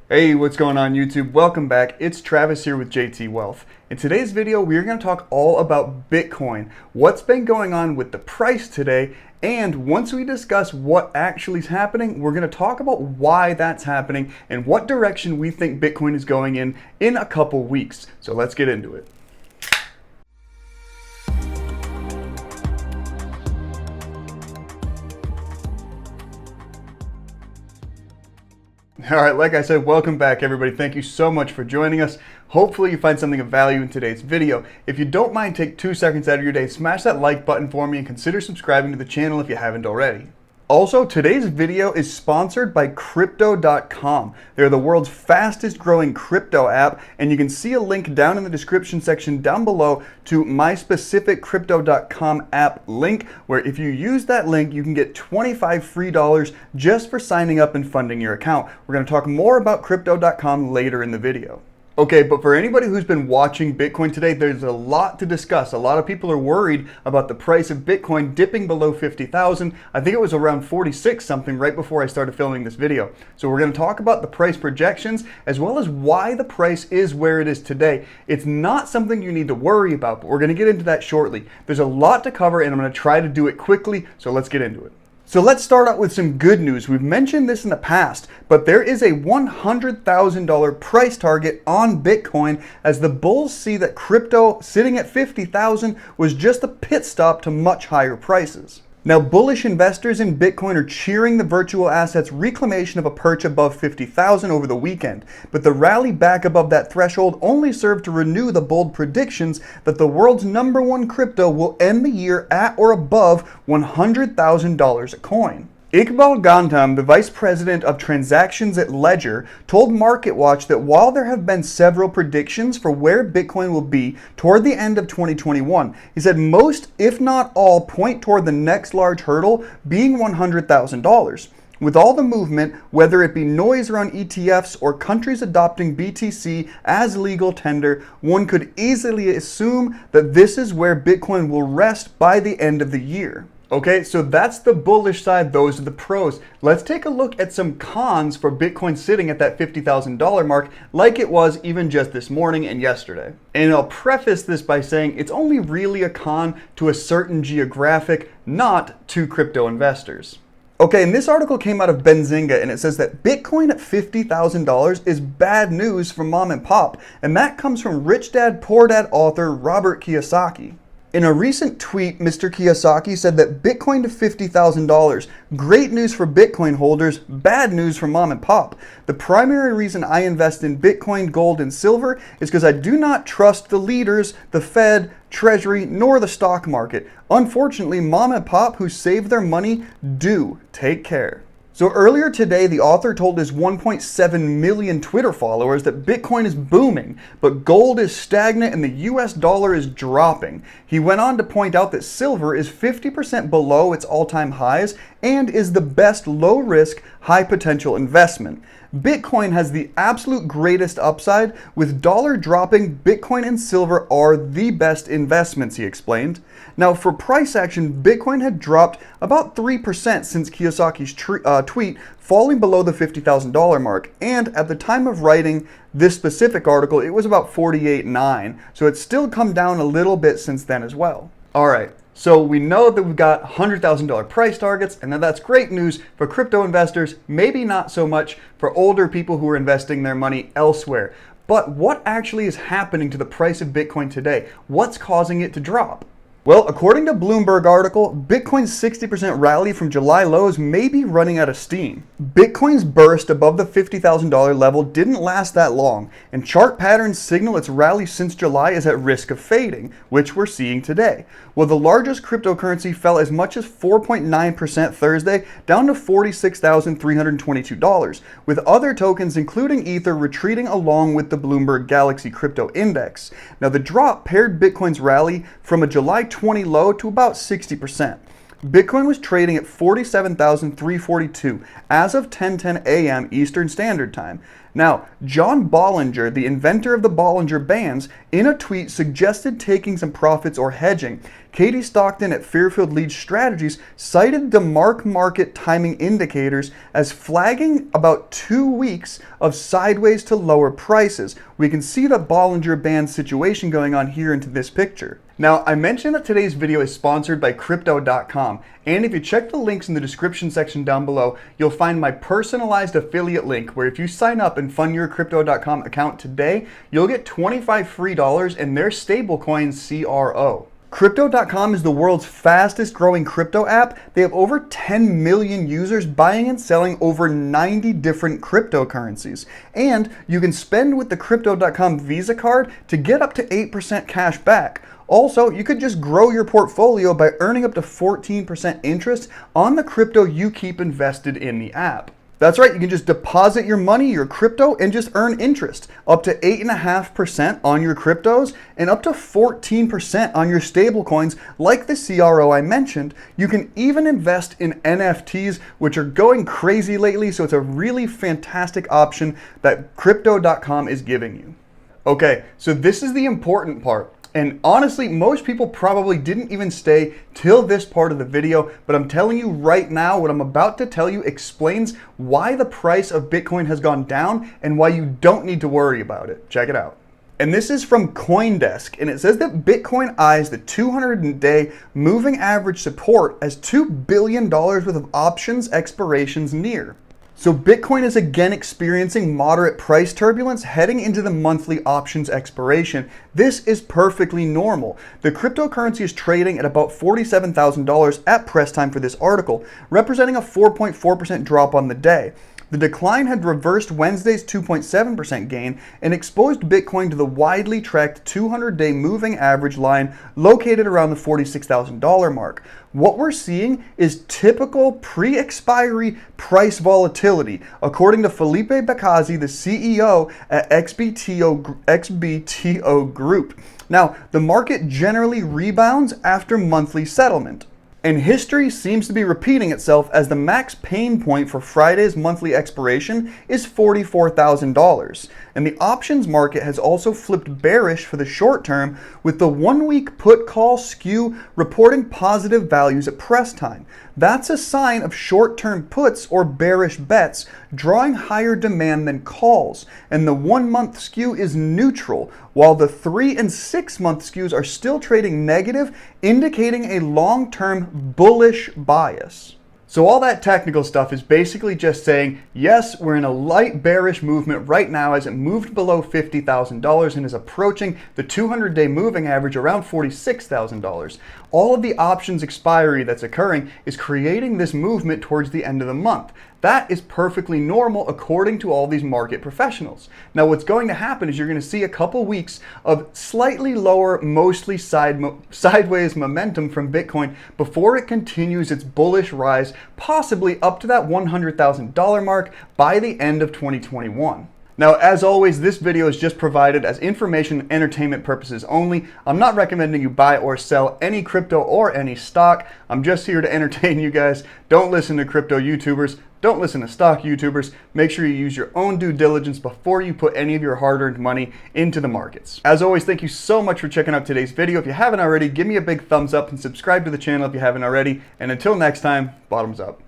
Hey, what's going on YouTube? Welcome back. It's Travis here with JT Wealth. In today's video, we're going to talk all about Bitcoin, what's been going on with the price today, and once we discuss what actually is happening, we're going to talk about why that's happening and what direction we think Bitcoin is going in a couple weeks. So let's get into it. All right, like I said, welcome back everybody. Thank you so much for joining us. Hopefully you find something of value in today's video. If you don't mind, take 2 seconds out of your day, smash that like button for me and consider subscribing to the channel if you haven't already. Also, today's video is sponsored by Crypto.com. They're the world's fastest growing crypto app, and you can see a link down in the description section down below to my specific Crypto.com app link, where if you use that link, you can get $25 free just for signing up and funding your account. We're going to talk more about Crypto.com later in the video. Okay, but for anybody who's been watching Bitcoin today, there's a lot to discuss. A lot of people are worried about the price of Bitcoin dipping below 50,000. I think it was around 46 something right before I started filming this video. So we're going to talk about the price projections as well as why the price is where it is today. It's not something you need to worry about, but we're going to get into that shortly. There's a lot to cover and I'm going to try to do it quickly, so let's get into it. So let's start out with some good news. We've mentioned this in the past, but there is a $100,000 price target on Bitcoin as the bulls see that crypto sitting at 50,000 was just a pit stop to much higher prices. Now, bullish investors in Bitcoin are cheering the virtual asset's reclamation of a perch above 50,000 over the weekend, but the rally back above that threshold only served to renew the bold predictions that the world's #1 crypto will end the year at or above $100,000 a coin. Iqbal Gautam, the vice president of transactions at Ledger, told MarketWatch that while there have been several predictions for where Bitcoin will be toward the end of 2021, he said most, if not all, point toward the next large hurdle being $100,000. With all the movement, whether it be noise around ETFs or countries adopting BTC as legal tender, one could easily assume that this is where Bitcoin will rest by the end of the year. Okay, so that's the bullish side, those are the pros. Let's take a look at some cons for Bitcoin sitting at that $50,000 mark like it was even just this morning and yesterday. And I'll preface this by saying it's only really a con to a certain geographic, not to crypto investors. Okay, and this article came out of Benzinga and it says that Bitcoin at $50,000 is bad news for mom and pop, and that comes from Rich Dad Poor Dad author Robert Kiyosaki. In a recent tweet, Mr. Kiyosaki said that Bitcoin to $50,000, great news for Bitcoin holders, bad news for mom and pop. The primary reason I invest in Bitcoin, gold, and silver is because I do not trust the leaders, the Fed, Treasury, nor the stock market. Unfortunately, mom and pop who save their money do. Take care. So earlier today, the author told his 1.7 million Twitter followers that Bitcoin is booming, but gold is stagnant and the US dollar is dropping. He went on to point out that silver is 50% below its all-time highs and is the best low-risk, high-potential investment. Bitcoin has the absolute greatest upside. With dollar dropping, Bitcoin and silver are the best investments, he explained. Now, for price action, Bitcoin had dropped about 3% since Kiyosaki's tweet, falling below the $50,000 mark. And at the time of writing this specific article, it was about 48.9. So it's still come down a little bit since then as well. All right. So we know that we've got $100,000 price targets, and that's great news for crypto investors, maybe not so much for older people who are investing their money elsewhere. But what actually is happening to the price of Bitcoin today? What's causing it to drop? Well, according to Bloomberg article, Bitcoin's 60% rally from July lows may be running out of steam. Bitcoin's burst above the $50,000 level didn't last that long, and chart patterns signal its rally since July is at risk of fading, which we're seeing today. Well, the largest cryptocurrency fell as much as 4.9% Thursday, down to $46,322, with other tokens including Ether retreating along with the Bloomberg Galaxy Crypto Index. Now, the drop paired Bitcoin's rally from a July 20 low to about 60%. Bitcoin was trading at $47,342 as of 10:10 a.m. Eastern Standard Time. Now, John Bollinger, the inventor of the Bollinger Bands, in a tweet suggested taking some profits or hedging. Katie Stockton at Fairfield Lead Strategies cited the market timing indicators as flagging about 2 weeks of sideways to lower prices. We can see the Bollinger Band situation going on here into this picture. Now, I mentioned that today's video is sponsored by Crypto.com, and if you check the links in the description section down below, you'll find my personalized affiliate link where if you sign up and fund your Crypto.com account today, you'll get $25 free in their stablecoin CRO. Crypto.com is the world's fastest growing crypto app. They have over 10 million users buying and selling over 90 different cryptocurrencies. And you can spend with the Crypto.com Visa card to get up to 8% cash back. Also, you could just grow your portfolio by earning up to 14% interest on the crypto you keep invested in the app. That's right, you can just deposit your money, your crypto, and just earn interest. Up to 8.5% on your cryptos and up to 14% on your stable coins like the CRO I mentioned. You can even invest in NFTs, which are going crazy lately, so it's a really fantastic option that Crypto.com is giving you. Okay, so this is the important part. And honestly, most people probably didn't even stay till this part of the video, but I'm telling you right now, what I'm about to tell you explains why the price of Bitcoin has gone down and why you don't need to worry about it. Check it out. And this is from CoinDesk, and it says that Bitcoin eyes the 200-day moving average support as $2 billion worth of options expirations near. So Bitcoin is again experiencing moderate price turbulence heading into the monthly options expiration. This is perfectly normal. The cryptocurrency is trading at about $47,000 at press time for this article, representing a 4.4% drop on the day. The decline had reversed Wednesday's 2.7% gain and exposed Bitcoin to the widely tracked 200-day moving average line located around the $46,000 mark. What we're seeing is typical pre-expiry price volatility, according to Felipe Bacazzi, the CEO at XBTO Group. Now, the market generally rebounds after monthly settlement. And history seems to be repeating itself as the max pain point for Friday's monthly expiration is $44,000. And the options market has also flipped bearish for the short term, with the 1-week put call skew reporting positive values at press time. That's a sign of short-term puts or bearish bets drawing higher demand than calls. And the 1-month skew is neutral, while the 3 and 6 month skews are still trading negative, indicating a long-term bullish bias. So all that technical stuff is basically just saying, yes, we're in a light bearish movement right now as it moved below $50,000 and is approaching the 200-day moving average around $46,000. All of the options expiry that's occurring is creating this movement towards the end of the month. That is perfectly normal according to all these market professionals. Now what's going to happen is you're going to see a couple weeks of slightly lower, mostly sideways momentum from Bitcoin before it continues its bullish rise, possibly up to that $100,000 mark by the end of 2021. Now, as always, this video is just provided as information and entertainment purposes only. I'm not recommending you buy or sell any crypto or any stock. I'm just here to entertain you guys. Don't listen to crypto YouTubers. Don't listen to stock YouTubers. Make sure you use your own due diligence before you put any of your hard-earned money into the markets. As always, thank you so much for checking out today's video. If you haven't already, give me a big thumbs up and subscribe to the channel if you haven't already. And until next time, bottoms up.